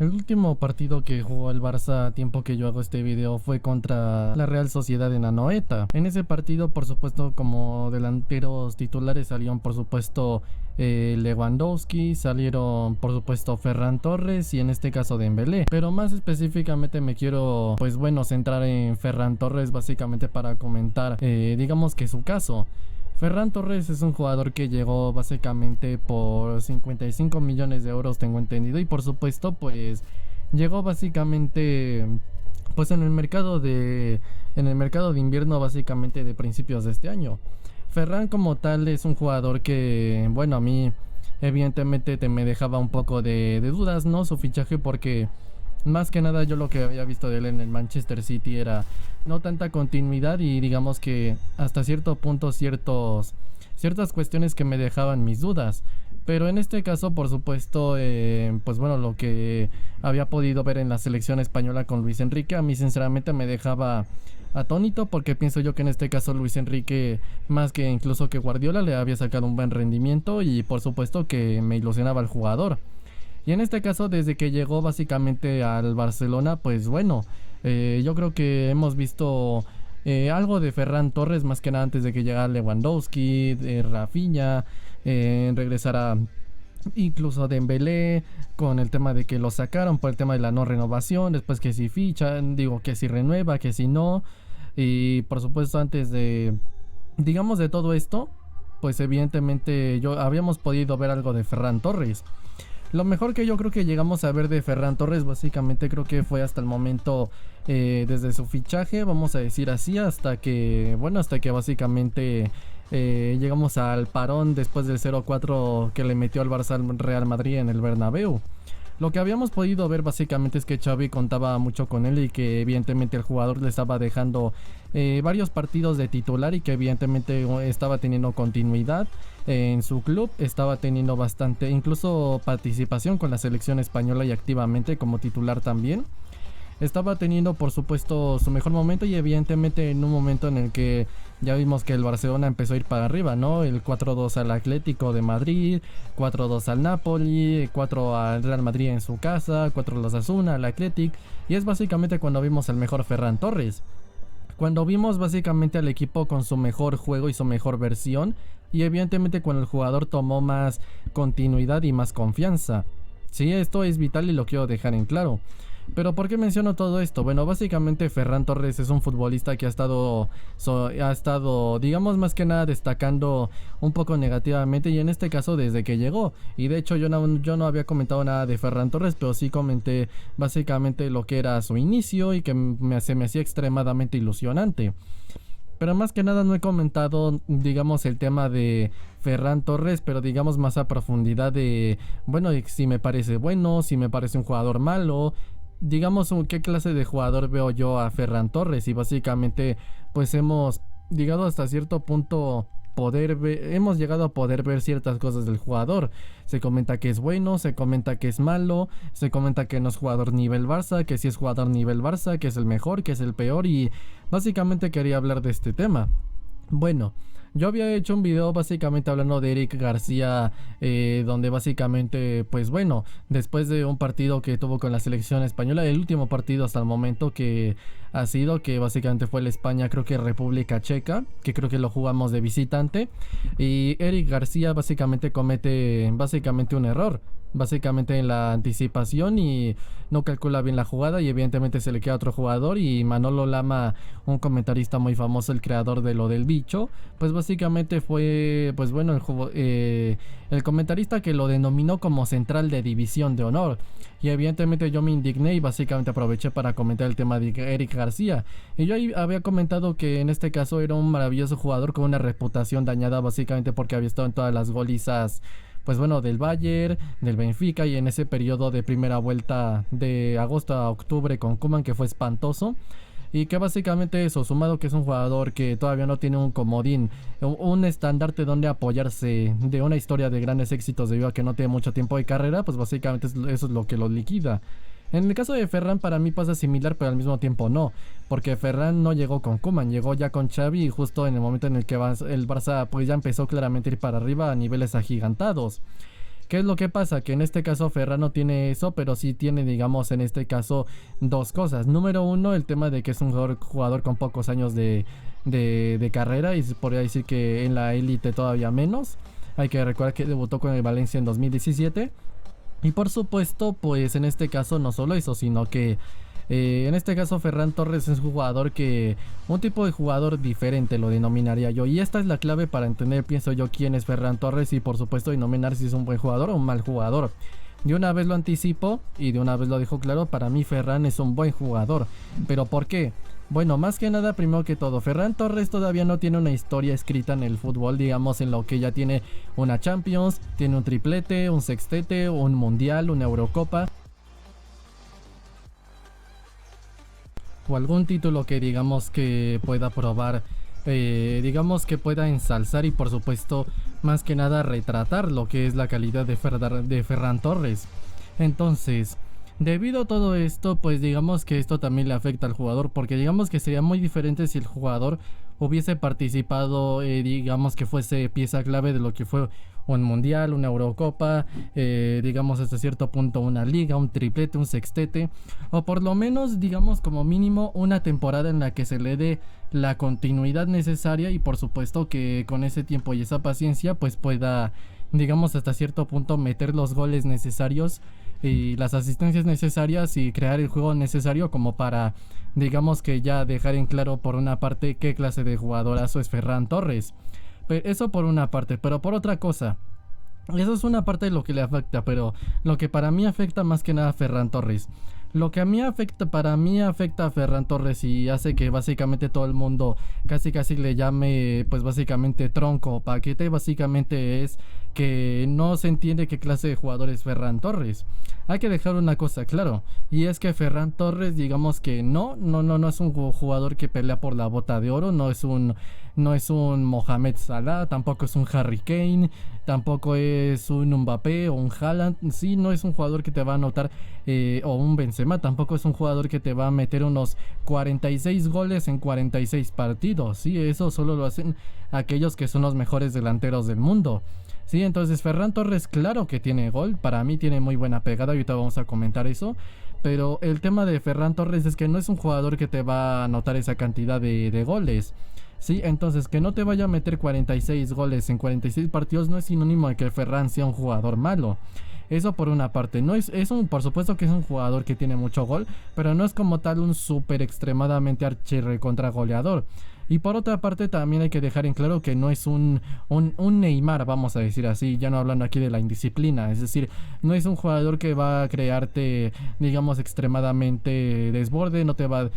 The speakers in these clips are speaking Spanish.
El último partido que jugó el Barça a tiempo que yo hago este video fue contra la Real Sociedad en Anoeta. En ese partido, por supuesto, como delanteros titulares salieron, por supuesto, Lewandowski, salieron, por supuesto, Ferran Torres y en este caso Dembélé. Pero más específicamente me quiero, pues bueno, centrar en Ferran Torres básicamente para comentar, digamos que su caso. Ferran Torres es un jugador que llegó básicamente por 55 millones de euros, tengo entendido, y por supuesto, pues llegó básicamente pues en el mercado de invierno básicamente de principios de este año. Ferran como tal es un jugador que, bueno, a mí evidentemente me dejaba un poco de dudas, ¿no? Su fichaje porque más que nada yo lo que había visto de él en el Manchester City era no tanta continuidad y digamos que hasta cierto punto ciertas cuestiones que me dejaban mis dudas. Pero en este caso, por supuesto, pues bueno, lo que había podido ver en la selección española con Luis Enrique, a mí sinceramente me dejaba atónito porque pienso yo que en este caso Luis Enrique, más que incluso que Guardiola, le había sacado un buen rendimiento y por supuesto que me ilusionaba el jugador. Y en este caso, desde que llegó básicamente al Barcelona, pues bueno, yo creo que hemos visto algo de Ferran Torres, más que nada antes de que llegara Lewandowski, Rafinha, regresara incluso Dembélé, con el tema de que lo sacaron por el tema de la no renovación, después que si fichan, digo que si renueva, que si no, y por supuesto antes de, digamos de todo esto, pues evidentemente yo habíamos podido ver algo de Ferran Torres. Lo mejor que yo creo que llegamos a ver de Ferran Torres básicamente creo que fue hasta el momento, desde su fichaje, vamos a decir así, hasta que básicamente llegamos al parón después del 0-4 que le metió al Barça al Real Madrid en el Bernabéu. Lo que habíamos podido ver básicamente es que Xavi contaba mucho con él y que evidentemente el jugador le estaba dejando varios partidos de titular y que evidentemente estaba teniendo continuidad en su club, estaba teniendo bastante, incluso participación con la selección española y activamente como titular también. Estaba teniendo por supuesto su mejor momento y evidentemente en un momento en el que ya vimos que el Barcelona empezó a ir para arriba, ¿no? El 4-2 al Atlético de Madrid, 4-2 al Napoli, 4 al Real Madrid en su casa, 4 al Osasuna, al Atlético, y es básicamente cuando vimos al mejor Ferran Torres. Cuando vimos básicamente al equipo con su mejor juego y su mejor versión, y evidentemente cuando el jugador tomó más continuidad y más confianza. Sí, esto es vital y lo quiero dejar en claro. Pero ¿por qué menciono todo esto? Bueno, básicamente Ferran Torres es un futbolista que ha estado, digamos más que nada destacando un poco negativamente y en este caso desde que llegó. Y de hecho yo no había comentado nada de Ferran Torres, pero sí comenté básicamente lo que era su inicio y que se me hacía extremadamente ilusionante. Pero más que nada no he comentado, digamos, el tema de Ferran Torres, pero digamos más a profundidad de, bueno, si me parece bueno, si me parece un jugador malo, digamos qué clase de jugador veo yo a Ferran Torres y básicamente pues hemos llegado hasta cierto punto hemos llegado a poder ver ciertas cosas del jugador. Se comenta que es bueno, se comenta que es malo, se comenta que no es jugador nivel Barça, que sí es jugador nivel Barça, que es el mejor, que es el peor y básicamente quería hablar de este tema. Bueno, yo había hecho un video básicamente hablando de Eric García, donde básicamente, pues bueno, después de un partido que tuvo con la selección española, el último partido hasta el momento que ha sido, que básicamente fue el España, creo que República Checa, que creo que lo jugamos de visitante, y Eric García básicamente comete básicamente un error. Básicamente en la anticipación y no calcula bien la jugada y evidentemente se le queda a otro jugador y Manolo Lama, un comentarista muy famoso, el creador de lo del bicho, pues básicamente fue, pues bueno, el comentarista que lo denominó como central de división de honor y evidentemente yo me indigné y básicamente aproveché para comentar el tema de Eric García y yo ahí había comentado que en este caso era un maravilloso jugador con una reputación dañada básicamente porque había estado en todas las golizas, pues bueno, del Bayern, del Benfica y en ese periodo de primera vuelta de agosto a octubre con Koeman que fue espantoso y que básicamente eso, sumado que es un jugador que todavía no tiene un comodín, un estandarte donde apoyarse de una historia de grandes éxitos debido a que no tiene mucho tiempo de carrera, pues básicamente eso es lo que lo liquida. En el caso de Ferran para mí pasa similar, pero al mismo tiempo no, porque Ferran no llegó con Koeman, llegó ya con Xavi y justo en el momento en el que el Barça pues ya empezó claramente a ir para arriba a niveles agigantados. ¿Qué es lo que pasa? Que en este caso Ferran no tiene eso, pero sí tiene, digamos, en este caso dos cosas. Número uno, el tema de que es un jugador con pocos años de carrera, y se podría decir que en la élite todavía menos. Hay que recordar que debutó con el Valencia en 2017. Y por supuesto, pues en este caso no solo eso, sino que en este caso Ferran Torres es un jugador que, un tipo de jugador diferente lo denominaría yo. Y esta es la clave para entender, pienso yo, quién es Ferran Torres y por supuesto denominar si es un buen jugador o un mal jugador. De una vez lo anticipo y de una vez lo dejo claro, para mí Ferran es un buen jugador. ¿Pero por qué? Bueno, más que nada, primero que todo, Ferran Torres todavía no tiene una historia escrita en el fútbol, digamos, en lo que ya tiene una Champions, tiene un triplete, un sextete, un mundial, una Eurocopa, o algún título que digamos que pueda probar, digamos que pueda ensalzar y por supuesto más que nada retratar lo que es la calidad de Ferran Torres. Entonces, debido a todo esto, pues digamos que esto también le afecta al jugador, porque digamos que sería muy diferente si el jugador hubiese participado, digamos que fuese pieza clave de lo que fue un mundial, una Eurocopa, digamos hasta cierto punto una liga, un triplete, un sextete, o por lo menos digamos como mínimo una temporada en la que se le dé la continuidad necesaria y por supuesto que con ese tiempo y esa paciencia pues pueda, digamos hasta cierto punto, meter los goles necesarios y las asistencias necesarias y crear el juego necesario como para, digamos que ya dejar en claro por una parte qué clase de jugadorazo es Ferran Torres. Eso por una parte, pero por otra cosa, eso es una parte de lo que le afecta, pero lo que para mí afecta más que nada a Ferran Torres. Lo que a mí afecta, para mí afecta a Ferran Torres y hace que básicamente todo el mundo casi le llame pues básicamente tronco o paquete, básicamente es que no se entiende qué clase de jugador es Ferran Torres. Hay que dejar una cosa claro, y es que Ferran Torres, digamos que no es un jugador que pelea por la bota de oro, no es un Mohamed Salah, tampoco es un Harry Kane, tampoco es un Mbappé o un Haaland. Sí, no es un jugador que te va a anotar, o un Benzema, tampoco es un jugador que te va a meter unos 46 goles en 46 partidos. Sí, eso solo lo hacen aquellos que son los mejores delanteros del mundo. Sí, entonces Ferran Torres claro que tiene gol, para mí tiene muy buena pegada, ahorita vamos a comentar eso. Pero el tema de Ferran Torres es que no es un jugador que te va a anotar esa cantidad de goles. Sí, entonces que no te vaya a meter 46 goles en 46 partidos no es sinónimo de que Ferran sea un jugador malo. Eso por una parte, no es por supuesto que es un jugador que tiene mucho gol, pero no es como tal un súper extremadamente contra goleador. Y por otra parte también hay que dejar en claro que no es un Neymar, vamos a decir así, ya no hablando aquí de la indisciplina. Es decir, no es un jugador que va a crearte, digamos, extremadamente desborde, no te va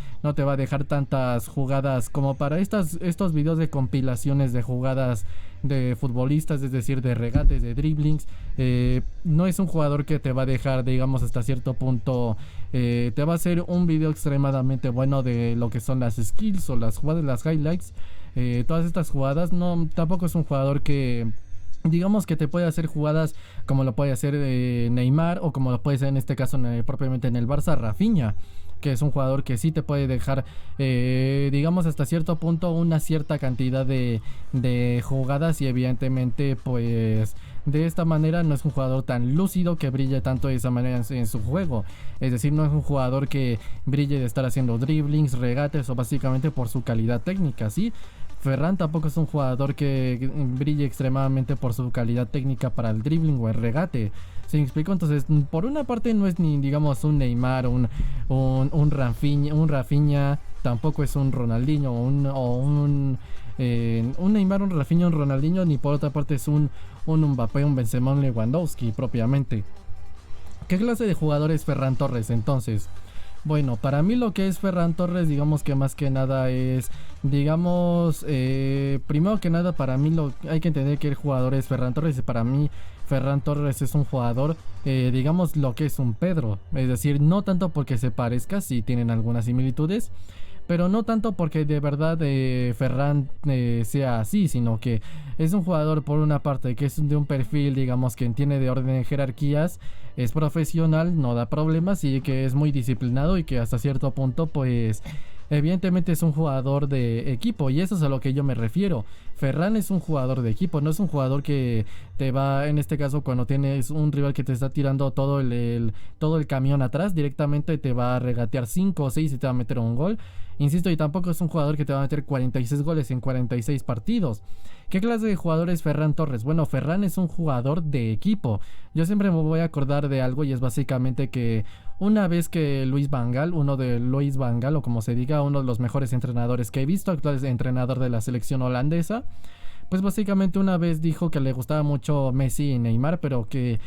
a dejar tantas jugadas como para estos videos de compilaciones de jugadas de futbolistas, es decir, de regates, de driblings. No es un jugador que te va a dejar, digamos, hasta cierto punto, te va a hacer un video extremadamente bueno de lo que son las skills o las jugadas, las highlights, todas estas jugadas. No, tampoco es un jugador que, digamos, que te puede hacer jugadas como lo puede hacer Neymar, o como lo puede hacer en este caso propiamente en el Barça Rafinha, que es un jugador que sí te puede dejar, digamos hasta cierto punto, una cierta cantidad de jugadas, y evidentemente pues de esta manera no es un jugador tan lúcido que brille tanto de esa manera en su juego. Es decir, no es un jugador que brille de estar haciendo dribblings, regates, o básicamente por su calidad técnica, ¿sí? Ferran tampoco es un jugador que brille extremadamente por su calidad técnica para el dribbling o el regate. ¿Se me explico? Entonces, por una parte no es ni, digamos, un Neymar, un Rafinha, tampoco es un Ronaldinho un Neymar, un Rafinha, un Ronaldinho, ni por otra parte es un Mbappé, un Benzema, un Lewandowski propiamente. ¿Qué clase de jugador es Ferran Torres entonces? Bueno, para mí lo que es Ferran Torres, digamos que más que nada es, digamos, primero que nada para mí hay que entender que el jugador es Ferran Torres, y para mí Ferran Torres es un jugador, digamos, lo que es un Pedro. Es decir, no tanto porque se parezca, sí tienen algunas similitudes, pero no tanto porque de verdad Ferran sea así, sino que es un jugador por una parte que es de un perfil, digamos, que entiende de orden de jerarquías, es profesional, no da problemas y que es muy disciplinado, y que hasta cierto punto pues evidentemente es un jugador de equipo y eso es a lo que yo me refiero. Ferran es un jugador de equipo, no es un jugador que te va, en este caso cuando tienes un rival que te está tirando todo el camión atrás, directamente te va a regatear 5 o 6 y te va a meter un gol. Insisto, y tampoco es un jugador que te va a meter 46 goles en 46 partidos. ¿Qué clase de jugador es Ferran Torres? Bueno, Ferran es un jugador de equipo. Yo siempre me voy a acordar de algo y es básicamente que una vez que Luis Van Gaal, o como se diga, uno de los mejores entrenadores que he visto, actual entrenador de la selección holandesa, pues básicamente una vez dijo que le gustaba mucho Messi y Neymar, pero que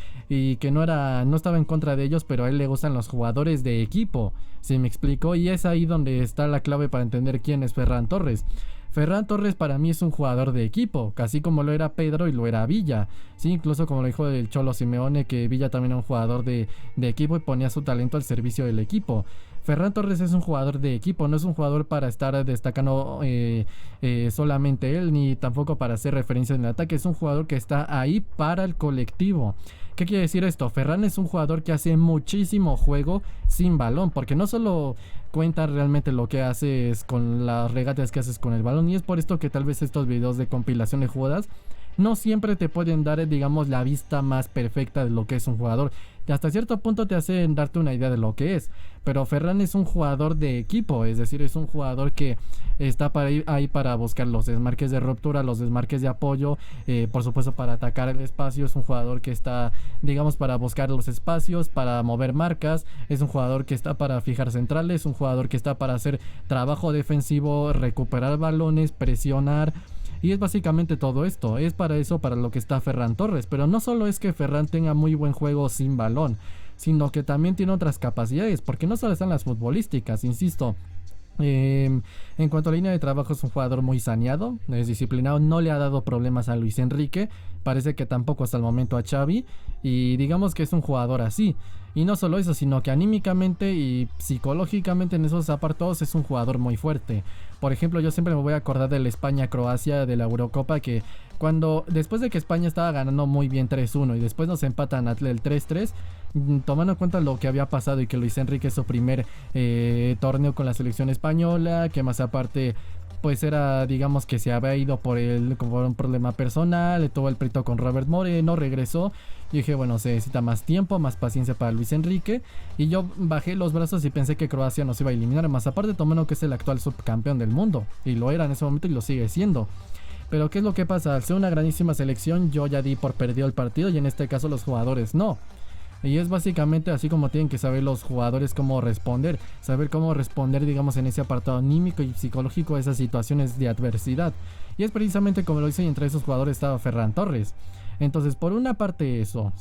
no estaba en contra de ellos, pero a él le gustan los jugadores de equipo, ¿sí me explico? Y es ahí donde está la clave para entender quién es Ferran Torres. Ferran Torres para mí es un jugador de equipo, casi como lo era Pedro y lo era Villa, sí, incluso como lo dijo el Cholo Simeone, que Villa también era un jugador de equipo y ponía su talento al servicio del equipo. Ferran Torres es un jugador de equipo, no es un jugador para estar destacando solamente él, ni tampoco para hacer referencia en el ataque, es un jugador que está ahí para el colectivo. ¿Qué quiere decir esto? Ferran es un jugador que hace muchísimo juego sin balón, porque no solo cuenta realmente lo que haces con las regatas que haces con el balón, y es por esto que tal vez estos videos de compilación de jugadas no siempre te pueden dar, digamos, la vista más perfecta de lo que es un jugador. Y hasta cierto punto te hacen darte una idea de lo que es. Pero Ferran es un jugador de equipo, es decir, es un jugador que está ahí para buscar los desmarques de ruptura, los desmarques de apoyo, por supuesto para atacar el espacio. Es un jugador que está, digamos, para buscar los espacios, para mover marcas. Es un jugador que está para fijar centrales, un jugador que está para hacer trabajo defensivo, recuperar balones, presionar. Y es básicamente todo esto, es para eso para lo que está Ferran Torres. Pero no solo es que Ferran tenga muy buen juego sin balón, sino que también tiene otras capacidades, porque no solo están las futbolísticas, insisto. En cuanto a línea de trabajo, es un jugador muy saneado, es disciplinado, no le ha dado problemas a Luis Enrique, parece que tampoco hasta el momento a Xavi, y digamos que es un jugador así. Y no solo eso, sino que anímicamente y psicológicamente en esos apartados es un jugador muy fuerte. Por ejemplo, yo siempre me voy a acordar de la España-Croacia de la Eurocopa, que después de que España estaba ganando muy bien 3-1 y después nos empatan el 3-3, tomando en cuenta lo que había pasado y que Luis Enrique es su primer torneo con la selección española, que más aparte pues era, digamos, que se había ido por un problema personal, tuvo el pleito con Robert Moreno, regresó. Yo dije, bueno, se necesita más tiempo, más paciencia para Luis Enrique, y yo bajé los brazos y pensé que Croacia nos iba a eliminar, más aparte tomando que es el actual subcampeón del mundo, y lo era en ese momento y lo sigue siendo. Pero ¿qué es lo que pasa? Al ser una grandísima selección, yo ya di por perdido el partido, y en este caso los jugadores no. Y es básicamente así como tienen que saber los jugadores cómo responder, digamos, en ese apartado anímico y psicológico a esas situaciones de adversidad. Y es precisamente como lo hice, y entre esos jugadores estaba Ferran Torres. Entonces, por una parte eso,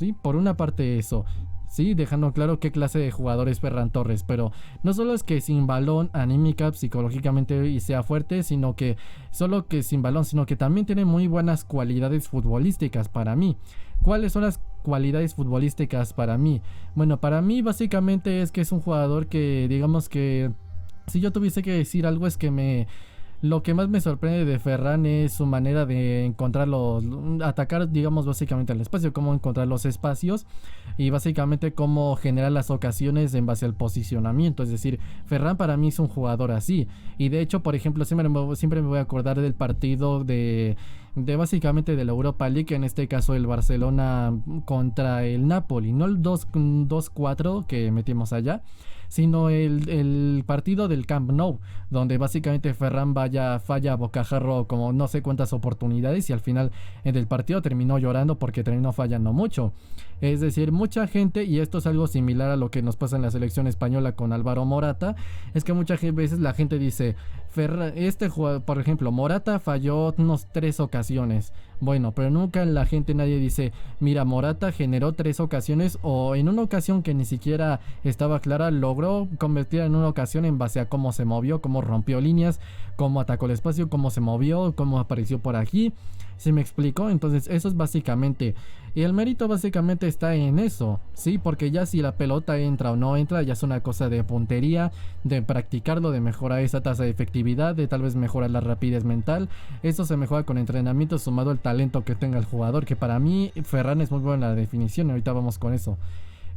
¿sí? Dejando claro qué clase de jugador es Ferran Torres, pero no solo es que sin balón, anímica, psicológicamente y sea fuerte, sino que sin balón, sino que también tiene muy buenas cualidades futbolísticas para mí. ¿Cuáles son las cualidades futbolísticas para mí? Bueno, para mí básicamente es que es un jugador que, digamos que, si yo tuviese que decir algo, es que lo que más me sorprende de Ferran es su manera de atacar, digamos, básicamente el espacio, cómo encontrar los espacios y básicamente cómo generar las ocasiones en base al posicionamiento. Es decir, Ferran para mí es un jugador así. Y de hecho, por ejemplo, siempre me voy a acordar del partido de básicamente de la Europa League, en este caso el Barcelona contra el Napoli, no el 2-4 que metimos allá, sino el partido del Camp Nou, donde básicamente Ferran falla a bocajarro como no sé cuántas oportunidades, y al final en el partido terminó llorando porque terminó fallando mucho. Es decir, mucha gente, y esto es algo similar a lo que nos pasa en la selección española con Álvaro Morata, es que muchas veces la gente dice, este jugador, por ejemplo, Morata falló unos 3 ocasiones. Bueno, pero nunca nadie dice, mira, Morata generó 3 ocasiones, o en una ocasión que ni siquiera estaba clara, logró convertir en una ocasión en base a cómo se movió, cómo rompió líneas, cómo atacó el espacio, cómo se movió, cómo apareció por aquí. ¿Sí me explico? Entonces eso es básicamente, y el mérito básicamente está en eso, ¿sí? Porque ya si la pelota entra o no entra, ya es una cosa de puntería, de practicarlo, de mejorar esa tasa de efectividad, de tal vez mejorar la rapidez mental. Eso se mejora con entrenamiento sumado al talento que tenga el jugador, que para mí Ferran es muy bueno en la definición, y ahorita vamos con eso.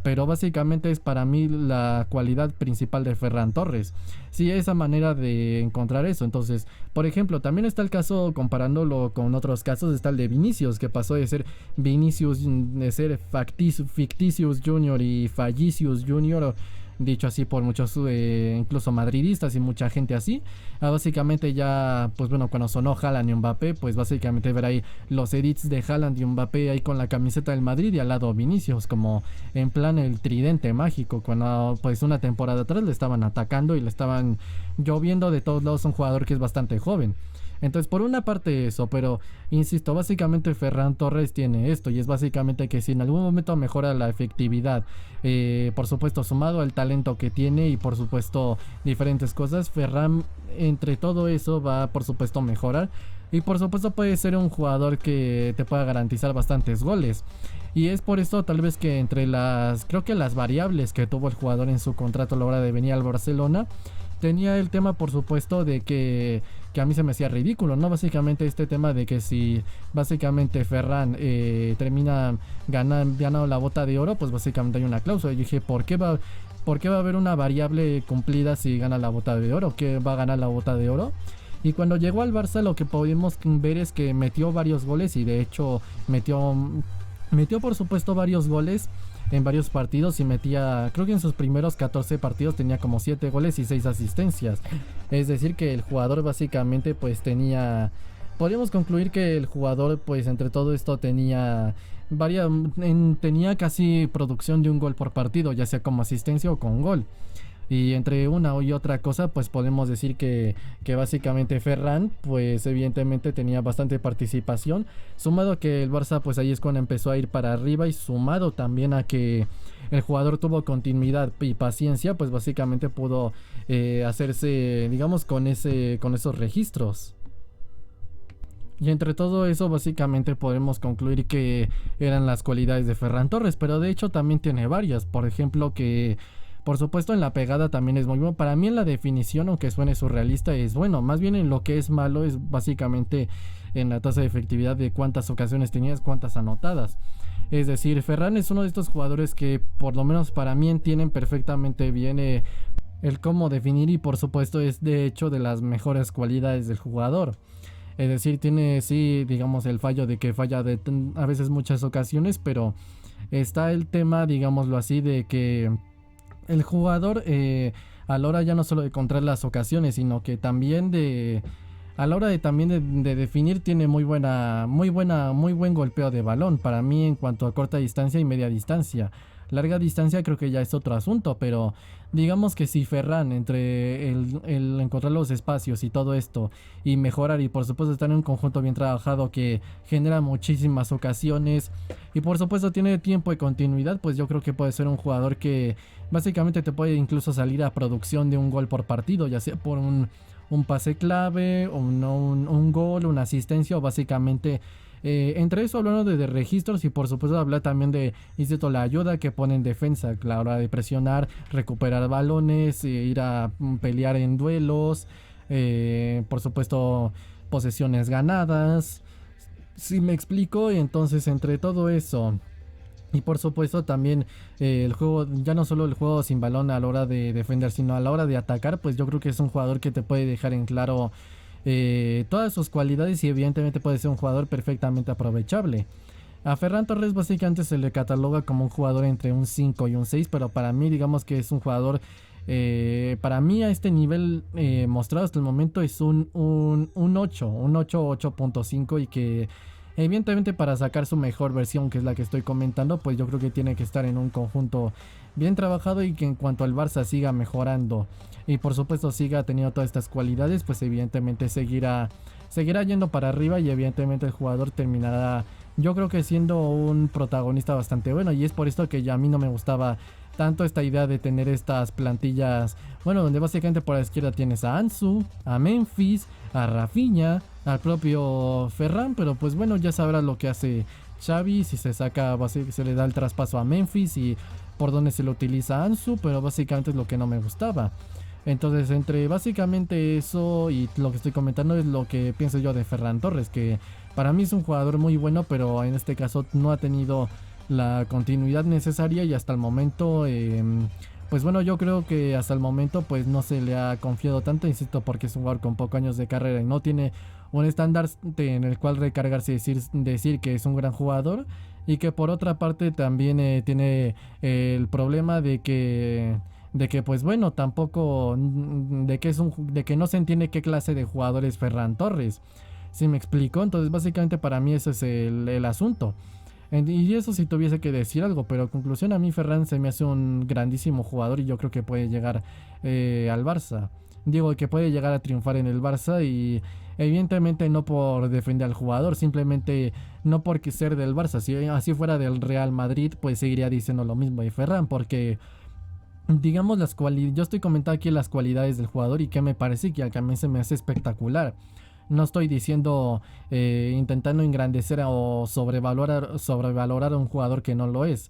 pero básicamente es para mí la cualidad principal de Ferran Torres. Sí, esa manera de encontrar eso. Entonces, por ejemplo, también está el caso, comparándolo con otros casos, está el de Vinicius, que pasó de ser Vinicius, de ser Ficticius Junior y Fallicius Junior, dicho así por muchos incluso madridistas y mucha gente así, básicamente ya, pues bueno, cuando sonó Haaland y Mbappé, pues básicamente ver ahí los edits de Haaland y Mbappé ahí con la camiseta del Madrid y al lado Vinicius, como en plan el tridente mágico, cuando pues una temporada atrás le estaban atacando y le estaban lloviendo de todos lados, un jugador que es bastante joven. Entonces, por una parte eso, pero insisto, básicamente Ferran Torres tiene esto, y es básicamente que si en algún momento mejora la efectividad, por supuesto sumado al talento que tiene y por supuesto diferentes cosas, Ferran entre todo eso va por supuesto mejorar, y por supuesto puede ser un jugador que te pueda garantizar bastantes goles. Y es por esto tal vez que entre creo que las variables que tuvo el jugador en su contrato a la hora de venir al Barcelona, tenía el tema por supuesto de que a mí se me hacía ridículo, ¿no? Básicamente este tema de que si básicamente Ferran termina ganando la bota de oro, pues básicamente hay una cláusula. Yo dije, ¿por qué va a haber una variable cumplida si gana la bota de oro? ¿Qué va a ganar la bota de oro? Y cuando llegó al Barça lo que pudimos ver es que metió varios goles, y de hecho metió por supuesto varios goles en varios partidos, y metía, creo que en sus primeros 14 partidos tenía como 7 goles y 6 asistencias. Es decir que el jugador básicamente pues podríamos concluir que el jugador pues entre todo esto tenía tenía casi producción de un gol por partido, ya sea como asistencia o con gol. Y entre una y otra cosa, pues podemos decir que básicamente Ferran, pues evidentemente tenía bastante participación. Sumado a que el Barça, pues ahí es cuando empezó a ir para arriba, y sumado también a que el jugador tuvo continuidad y paciencia, pues básicamente pudo hacerse, digamos, con esos registros. Y entre todo eso, básicamente podemos concluir que eran las cualidades de Ferran Torres, pero de hecho también tiene varias. Por ejemplo, que por supuesto en la pegada también es muy bueno. Para mí en la definición, aunque suene surrealista, es bueno. Más bien en lo que es malo es básicamente en la tasa de efectividad de cuántas ocasiones tenías, cuántas anotadas. Es decir, Ferran es uno de estos jugadores que por lo menos para mí entienden perfectamente bien el cómo definir, y por supuesto es de hecho de las mejores cualidades del jugador. Es decir, tiene sí, digamos, el fallo de que falla a veces muchas ocasiones, pero está el tema, digámoslo así, de que el jugador a la hora ya no solo de encontrar las ocasiones, sino que también a la hora de también de definir tiene muy buen golpeo de balón. Para mí en cuanto a corta distancia y media distancia. Larga distancia creo que ya es otro asunto, pero digamos que si Ferran entre el encontrar los espacios y todo esto y mejorar, y por supuesto estar en un conjunto bien trabajado que genera muchísimas ocasiones y por supuesto tiene tiempo y continuidad, pues yo creo que puede ser un jugador que básicamente te puede incluso salir a producción de un gol por partido, ya sea por un pase clave o un gol, una asistencia, o básicamente entre eso hablando de registros, y por supuesto hablar también de la ayuda que pone en defensa a la hora de presionar, recuperar balones, ir a pelear en duelos, por supuesto posesiones ganadas, si me explico. Y entonces entre todo eso y por supuesto también el juego, ya no solo el juego sin balón a la hora de defender, sino a la hora de atacar, pues yo creo que es un jugador que te puede dejar en claro todas sus cualidades, y evidentemente puede ser un jugador perfectamente aprovechable. A Ferran Torres básicamente se le cataloga como un jugador entre un 5 y un 6, pero para mí digamos que es un jugador, para mí a este nivel mostrado hasta el momento es un 8, 8.5, y que evidentemente para sacar su mejor versión, que es la que estoy comentando, pues yo creo que tiene que estar en un conjunto bien trabajado, y que en cuanto al Barça siga mejorando y por supuesto siga teniendo todas estas cualidades, pues evidentemente seguirá yendo para arriba, y evidentemente el jugador terminará, yo creo que siendo un protagonista bastante bueno. Y es por esto que ya a mí no me gustaba tanto esta idea de tener estas plantillas, bueno, donde básicamente por la izquierda tienes a Ansu, a Memphis, a Rafinha, al propio Ferran, pero pues bueno, ya sabrás lo que hace Xavi, si se se le da el traspaso a Memphis y por dónde se lo utiliza a Ansu, pero básicamente es lo que no me gustaba. Entonces entre básicamente eso y lo que estoy comentando es lo que pienso yo de Ferran Torres, que para mí es un jugador muy bueno, pero en este caso no ha tenido la continuidad necesaria y hasta el momento pues bueno, yo creo que hasta el momento pues no se le ha confiado tanto, insisto, porque es un jugador con pocos años de carrera y no tiene un estándar en el cual recargarse y decir que es un gran jugador. Y que por otra parte también tiene el problema de que pues bueno, tampoco de que no se entiende qué clase de jugador es Ferran Torres. ¿Sí me explico? Entonces básicamente para mí ese es el asunto. Y eso si tuviese que decir algo, pero en conclusión a mí Ferran se me hace un grandísimo jugador y yo creo que puede llegar al Barça. Digo que puede llegar a triunfar en el Barça y evidentemente no por defender al jugador, simplemente no porque ser del Barça. Si así fuera del Real Madrid, pues seguiría diciendo lo mismo de Ferran, porque digamos las cualidades, yo estoy comentando aquí las cualidades del jugador y que me parece que a mí se me hace espectacular. No estoy diciendo intentando engrandecer o sobrevalorar a un jugador que no lo es.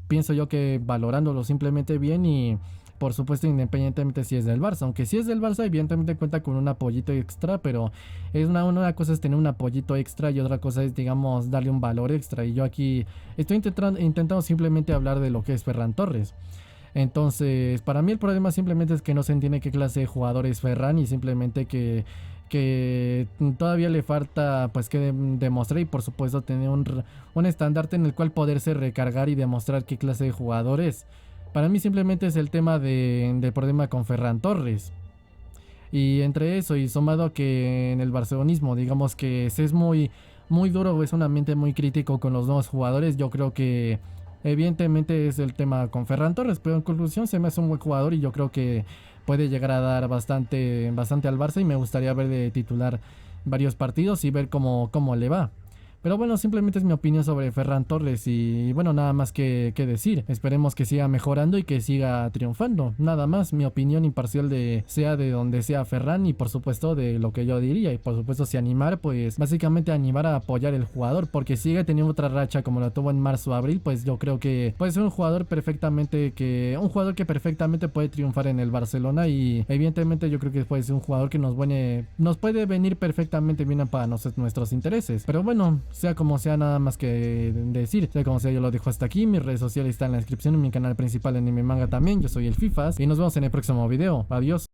Pienso yo que valorándolo simplemente bien y por supuesto independientemente si es del Barça. Aunque si es del Barça evidentemente cuenta con un apoyito extra, pero es una cosa es tener un apoyito extra y otra cosa es digamos darle un valor extra. Y yo aquí estoy intentando simplemente hablar de lo que es Ferran Torres. Entonces, para mí el problema simplemente es que no se entiende qué clase de jugador es Ferran y simplemente que todavía le falta pues que demostrar y por supuesto tener un estandarte en el cual poderse recargar y demostrar qué clase de jugador es. Para mí simplemente es el tema del problema con Ferran Torres. Y entre eso y sumado a que en el barcelonismo digamos que se es muy duro, es un ambiente muy crítico con los nuevos jugadores, yo creo que evidentemente es el tema con Ferran Torres, pero en conclusión se me hace un buen jugador y yo creo que puede llegar a dar bastante al Barça y me gustaría ver de titular varios partidos y ver cómo le va. Pero bueno, simplemente es mi opinión sobre Ferran Torres y bueno, nada más que decir. Esperemos que siga mejorando y que siga triunfando. Nada más, mi opinión imparcial sea de donde sea Ferran y por supuesto de lo que yo diría. Y por supuesto si animar, pues básicamente animar a apoyar el jugador. Porque sigue teniendo otra racha como la tuvo en marzo o abril, pues yo creo que puede ser un jugador que perfectamente puede triunfar en el Barcelona. Y evidentemente yo creo que puede ser un jugador que nos puede venir perfectamente bien para nuestros intereses. Pero bueno, sea como sea, nada más que decir. Sea como sea, yo lo dejo hasta aquí. Mis redes sociales están en la descripción y mi canal principal Anime Manga también. Yo soy el Fifas y nos vemos en el próximo video. Adiós.